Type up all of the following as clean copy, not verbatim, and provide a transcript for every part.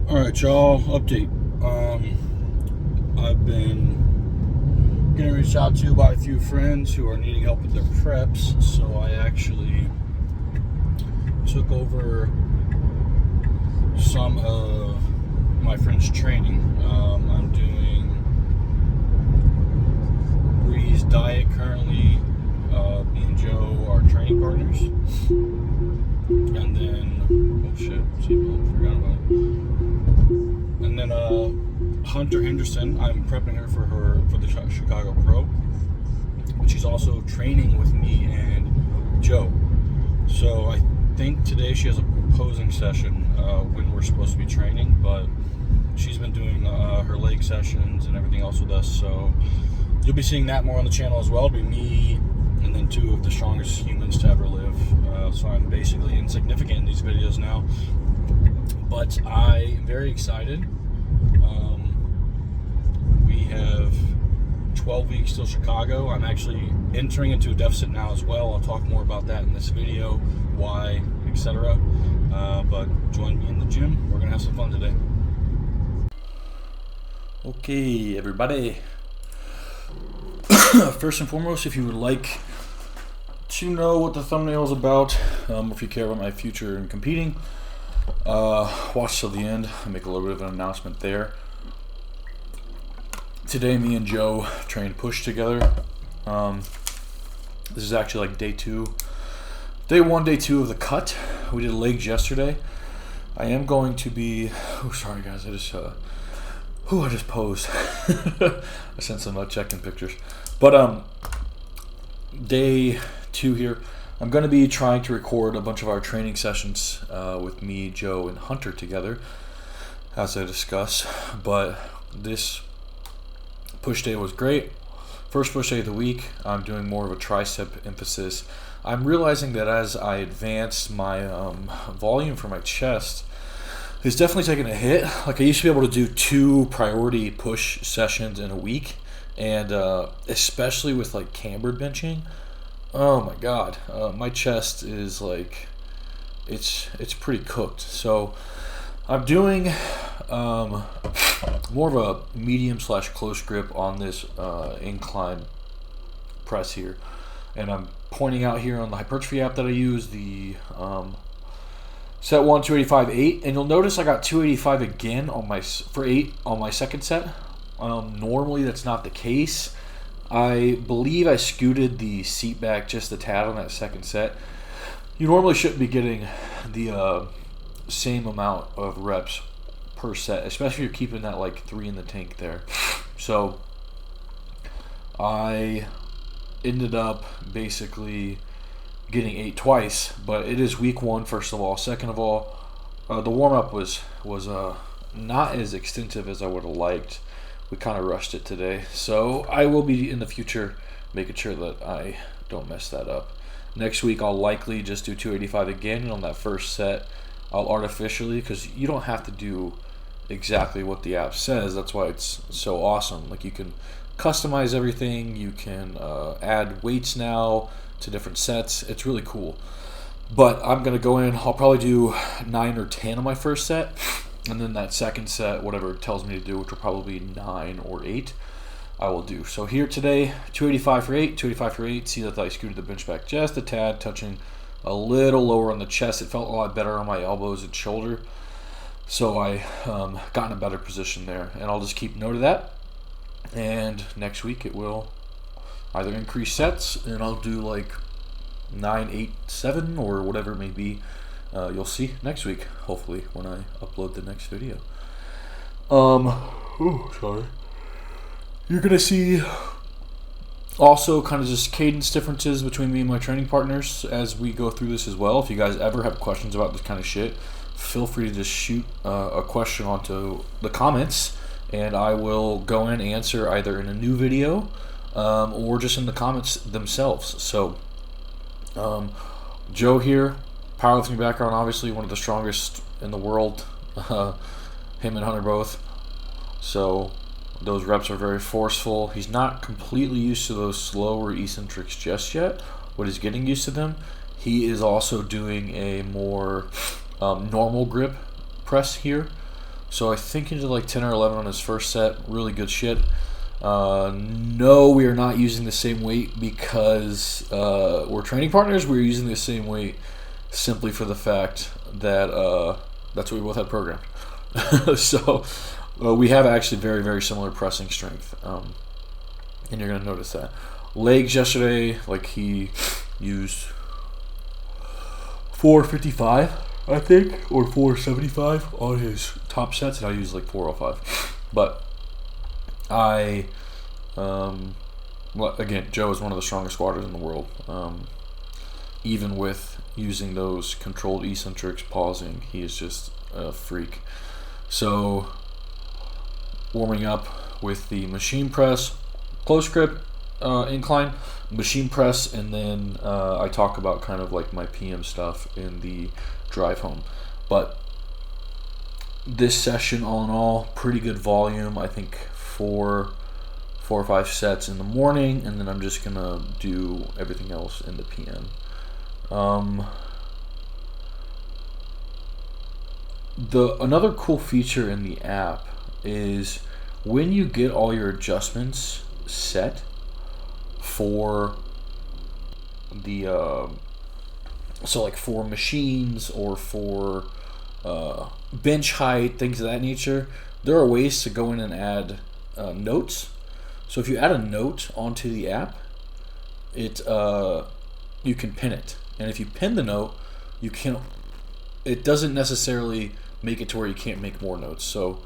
Alright, y'all, update. I've been getting reached out to by a few friends who are needing help with their preps, so I actually took over some of my friends' training. I'm doing Bree's diet currently. Me and Joe are training partners. And then, oh shit, forgot about it. And then Hunter Henderson, I'm prepping her for the Chicago Pro, but she's also training with me and Joe. So I think today she has a posing session when we're supposed to be training, but she's been doing her leg sessions and everything else with us. So you'll be seeing that more on the channel as well. It'll be me and then two of the strongest humans to ever live. So I'm basically insignificant in these videos now, but I am very excited. We have 12 weeks till Chicago. I'm actually entering into a deficit now as well. I'll talk more about that in this video, why, etc. But join me in the gym. We're gonna have some fun today. Okay, everybody. First and foremost, if you would like to know what the thumbnail is about, if you care about my future in competing, watch till the end. I make a little bit of an announcement there. Today, me and Joe trained push together. This is actually like day one, day two of the cut. We did legs yesterday. I am going to be, oh sorry guys, I just posed. I sent some check-in pictures. But day two here, I'm going to be trying to record a bunch of our training sessions with me, Joe, and Hunter together, as I discuss. But this push day was great. First push day of the week. I'm doing more of a tricep emphasis. I'm realizing that as I advance, my volume for my chest is definitely taking a hit. Like I used to be able to do 2 priority push sessions in a week, and especially with like cambered benching, oh my god, my chest is like, it's pretty cooked. So I'm doing more of a medium / close grip on this incline press here, and I'm pointing out here on the hypertrophy app that I use the set 1 285/8, and you'll notice I got 285 again on my 8 on my second set. Normally that's not the case. I believe I scooted the seat back just a tad on that second set. You normally shouldn't be getting the same amount of reps per set, especially if you're keeping that like 3 in the tank there. So I ended up basically getting 8 twice, but it is week 1 first of all. Second of all, the warm-up was not as extensive as I would have liked. We kind of rushed it today, so I will be in the future making sure that I don't mess that up. Next week I'll likely just do 285 again, and on that first set I'll artificially, because you don't have to do exactly what the app says. That's why it's so awesome. Like you can customize everything. You can add weights now to different sets. It's really cool. But I'm gonna go in. I'll probably do 9 or 10 on my first set, and then that second set, whatever it tells me to do, which will probably be 9 or 8, I will do. So here today, 285 for 8, 285 for 8. See that I scooted the bench back just a tad, touching a little lower on the chest. It felt a lot better on my elbows and shoulder, so I got in a better position there, and I'll just keep note of that. And next week it will either increase sets, and I'll do like 9, 8, 7, or whatever it may be. You'll see next week, hopefully, when I upload the next video. Sorry. You're gonna see also kind of just cadence differences between me and my training partners as we go through this as well. If you guys ever have questions about this kind of shit, feel free to just shoot a question onto the comments, and I will go in and answer either in a new video or just in the comments themselves. So Joe here, powerlifting background, obviously one of the strongest in the world, him and Hunter both, so those reps are very forceful. He's not completely used to those slower eccentrics just yet, but he's getting used to them. He is also doing a more normal grip press here. So I think he did like 10 or 11 on his first set. Really good shit. No, we are not using the same weight because we're training partners. We're using the same weight simply for the fact that that's what we both had programmed. So we have actually very, very similar pressing strength, and you're going to notice that. Legs yesterday, like he used 455, I think, or 475 on his top sets, and I used like 405. But again, Joe is one of the strongest squatters in the world. Even with using those controlled eccentrics, pausing, he is just a freak. So, warming up with the machine press, close grip, incline, machine press, and then I talk about kind of like my PM stuff in the drive home. But this session, all in all, pretty good volume. I think 4 or 5 sets in the morning, and then I'm just gonna do everything else in the PM. Another cool feature in the app is when you get all your adjustments set for the so like for machines or for bench height, things of that nature, there are ways to go in and add notes. So if you add a note onto the app, it you can pin it, and if you pin the note, you can. It doesn't necessarily make it to where you can't make more notes. So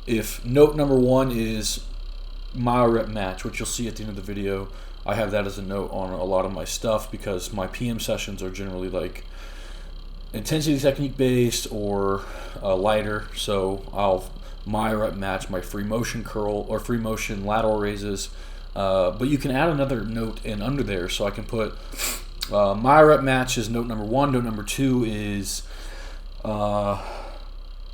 if note number 1 is mile rep match, which you'll see at the end of the video, I have that as a note on a lot of my stuff because my PM sessions are generally like intensity technique based or lighter. So I'll mile rep match my free motion curl or free motion lateral raises. But you can add another note in under there. So I can put mile rep match is note number 1. Note number 2 is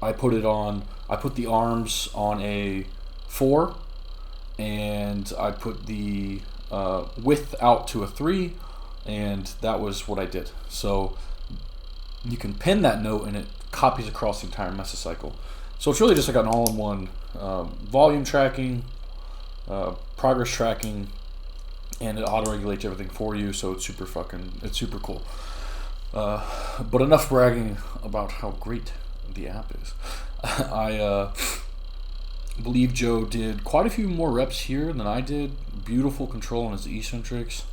I put the arms on a 4, and I put the width out to a 3, and that was what I did. So you can pin that note and it copies across the entire mesocycle. So it's really just like an all-in-one volume tracking, progress tracking, and it auto-regulates everything for you. So it's super cool. But enough bragging about how great the app is. I believe Joe did quite a few more reps here than I did. Beautiful control on his eccentrics.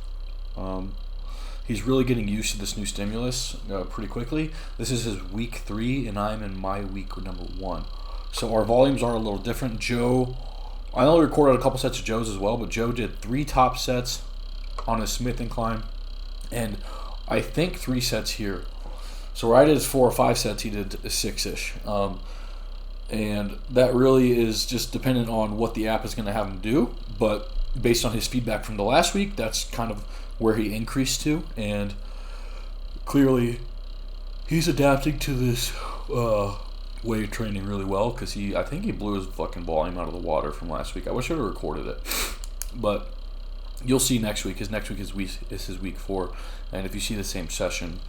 He's really getting used to this new stimulus pretty quickly. This is his week 3, and I'm in my week number 1. So our volumes are a little different. Joe, I only recorded a couple sets of Joe's as well, but Joe did 3 top sets on his Smith incline, and I think 3 sets here. So where I did 4 or 5 sets, he did 6-ish. And that really is just dependent on what the app is going to have him do. But based on his feedback from the last week, that's kind of where he increased to. And clearly, he's adapting to this way of training really well because I think he blew his fucking volume out of the water from last week. I wish I would have recorded it. But you'll see next week. His next week is his week 4. And if you see the same session,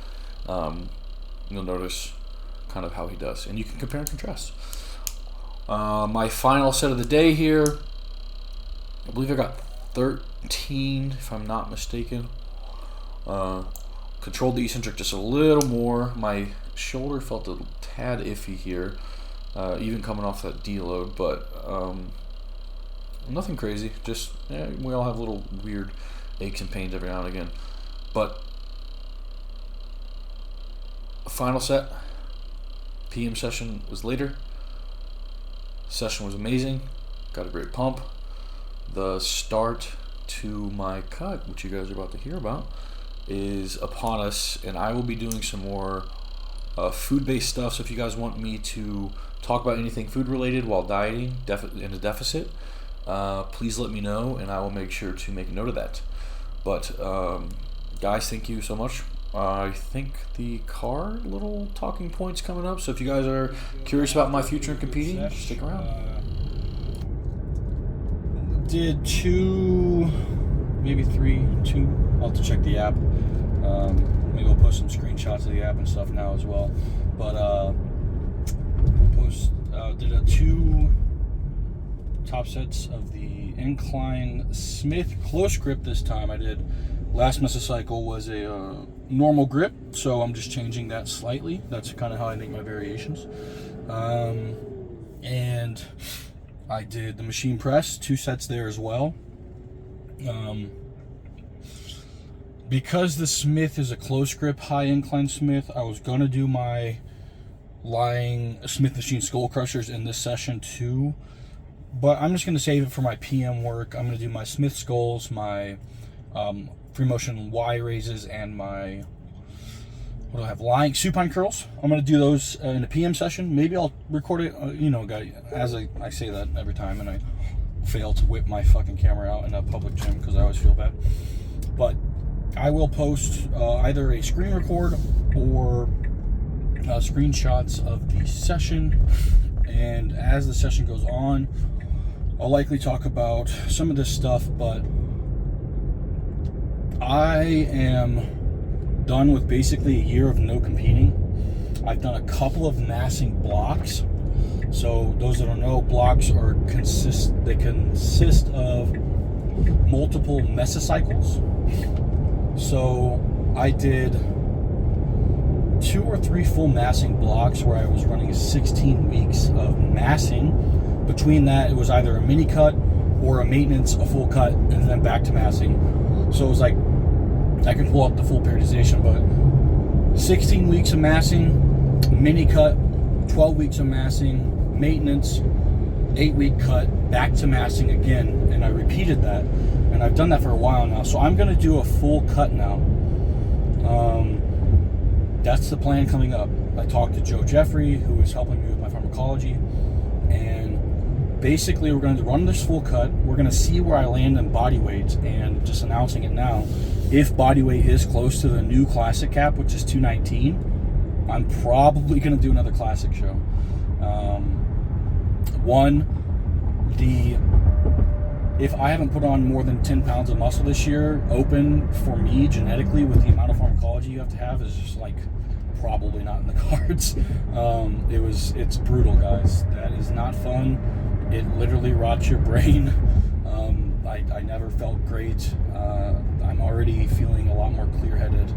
you'll notice kind of how he does. And you can compare and contrast. My final set of the day here, I believe I got 13, if I'm not mistaken. Controlled the eccentric just a little more. My shoulder felt a tad iffy here, even coming off that deload, but nothing crazy. Just we all have little weird aches and pains every now and again. But final set, PM session was later. Session was amazing. Got a great pump. The start to my cut, which you guys are about to hear about, is upon us, and I will be doing some more food-based stuff. So if you guys want me to talk about anything food-related while dieting in a deficit, please let me know, and I will make sure to make a note of that. But guys, thank you so much. I think the card little talking points coming up. So if you guys are curious about my future in competing, stick around. Did 2, maybe 3, 2. I'll have to check the app. Maybe we'll post some screenshots of the app and stuff now as well. But did a top sets of the incline Smith close grip this time. I did last mesocycle was a normal grip, so I'm just changing that slightly. That's kind of how I make my variations. And I did the machine press, 2 sets there as well. Because the Smith is a close grip, high incline Smith, I was gonna do my lying Smith machine skull crushers in this session too, but I'm just gonna save it for my PM work. I'm gonna do my Smith skulls, my free motion Y raises, and my, what do I have, lying supine curls. I'm gonna do those in the PM session. Maybe I'll record it, you know, guys, as I say that every time and I fail to whip my fucking camera out in a public gym because I always feel bad. But I will post either a screen record or screenshots of the session, and as the session goes on, I'll likely talk about some of this stuff, but I am done with basically a year of no competing. I've done a couple of massing blocks. So those that don't know, blocks are consist of multiple mesocycles. So I did 2 or 3 full massing blocks where I was running 16 weeks of massing. Between that, it was either a mini cut or a maintenance, a full cut, and then back to massing. So it was like, I can pull up the full periodization, but 16 weeks of massing, mini cut, 12 weeks of massing, maintenance, 8-week cut, back to massing again, and I repeated that, and I've done that for a while now. So I'm going to do a full cut now. That's the plan coming up. I talked to Joe Jeffrey, who is helping me with my pharmacology, and basically we're going to run this full cut. We're going to see where I land in body weight, and just announcing it now, if body weight is close to the new classic cap, which is 219, I'm probably going to do another classic show. If I haven't put on more than 10 pounds of muscle this year, open for me genetically with the amount of pharmacology you have to have is just like probably not in the cards. It's brutal, guys. That is not fun. It literally rots your brain. I never felt great. I'm already feeling a lot more clear-headed,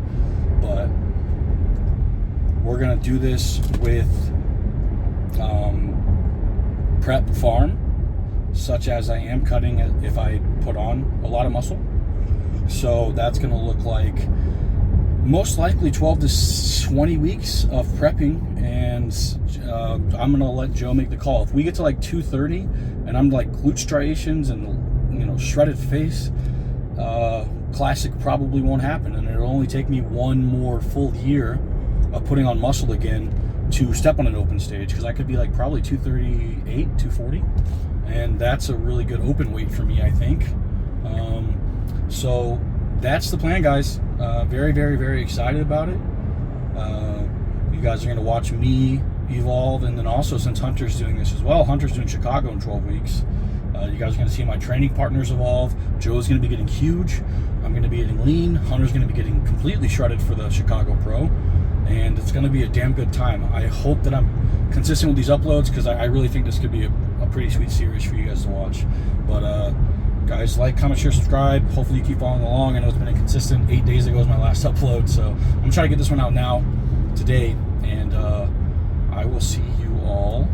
but we're gonna do this with prep farm, such as I am cutting it if I put on a lot of muscle. So that's going to look like most likely 12 to 20 weeks of prepping, and I'm going to let Joe make the call. If we get to like 230 and I'm like glute striations and, you know, shredded face, classic probably won't happen, and it'll only take me one more full year of putting on muscle again to step on an open stage, because I could be like probably 238, 240, and that's a really good open weight for me, I think. So that's the plan, guys. Very, very, very excited about it. You guys are going to watch me evolve, and then also, since Hunter's doing this as well, Hunter's doing Chicago in 12 weeks. You guys are going to see my training partners evolve. Joe's going to be getting huge. I'm going to be getting lean. Hunter's going to be getting completely shredded for the Chicago Pro. And it's going to be a damn good time. I hope that I'm consistent with these uploads, because I really think this could be a pretty sweet series for you guys to watch. But guys, like, comment, share, subscribe. Hopefully you keep following along. I know it's been inconsistent. 8 days ago was my last upload, so I'm trying to get this one out now, today. And I will see you all